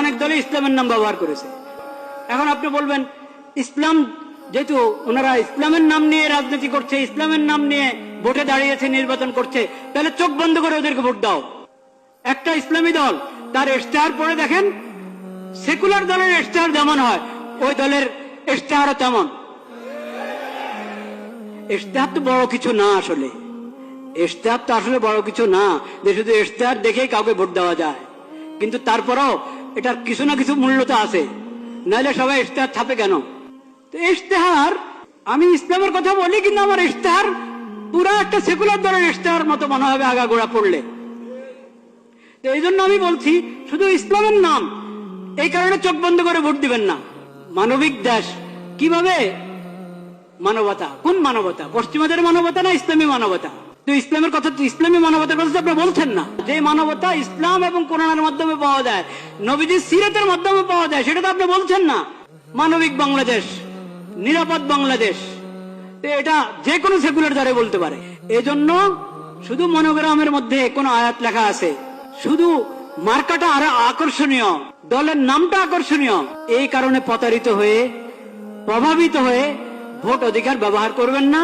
অনেক দলে ইসলামের নাম ব্যবহার করেছে। এখন আপনি বলবেন ইসলাম, যেহেতু ওনারা ইসলামের নাম নিয়ে রাজনীতি করছে, ইসলামের নাম নিয়ে ভোটে দাঁড়িয়েছে, নির্বাচন করছে, তাহলে চোখ বন্ধ করে ওদেরকে ভোট দাও। একটা ইসলামী দল তার ইশতেহার পড়ে দেখেন, সেকুলার দলের ইশতেহার যেমন হয় ওই দলের ইশতেহারও তেমন। ইশতেহার তো বড় কিছু না, আসলে ইশতেহার তো আসলে বড় কিছু না যে শুধু ইশতেহার দেখেই কাউকে ভোট দেওয়া যায়। কিন্তু তারপরেও এটার কিছু না কিছু মূল্য তো আছে, নাহলে সবাই ইশতেহার ছাপে কেন? তো ইশতেহার, আমি ইসলামের কথা বলি কিন্তু আমার ইশতেহার পুরা একটা সেকুলার দলের ইশতেহার মতো মনে হবে আগাগোড়া পড়লে। তো এই জন্য আমি বলছি শুধু ইসলামের নাম, এই কারণে চোখ বন্ধ করে ভোট দিবেন না। মানবিক দেশ কিভাবে? মানবতা। কোন মানবতা? পশ্চিমাদের মানবতা না ইসলামী মানবতা? তো ইসলামের কথা, ইসলামী মানবতার কথা আপনি বলছেন না। যে মানবতা ইসলাম এবং কোরআনের মাধ্যমে পাওয়া যায়, নবীজির সিরাতের মাধ্যমে পাওয়া যায়, সেটা তো আপনি বলছেন না। মানবিক বাংলাদেশ, নিরাপদ বাংলাদেশ, এটা যে কোনো সেকুলার দ্বারা বলতে পারে। এজন্য শুধু মনোগ্রামের মধ্যে কোন আয়াত লেখা আছে, শুধু মার্কাটা আরো আকর্ষণীয়, দলের নামটা আকর্ষণীয়, এই কারণে প্রতারিত হয়ে, প্রভাবিত হয়ে ভোট অধিকার ব্যবহার করবেন না।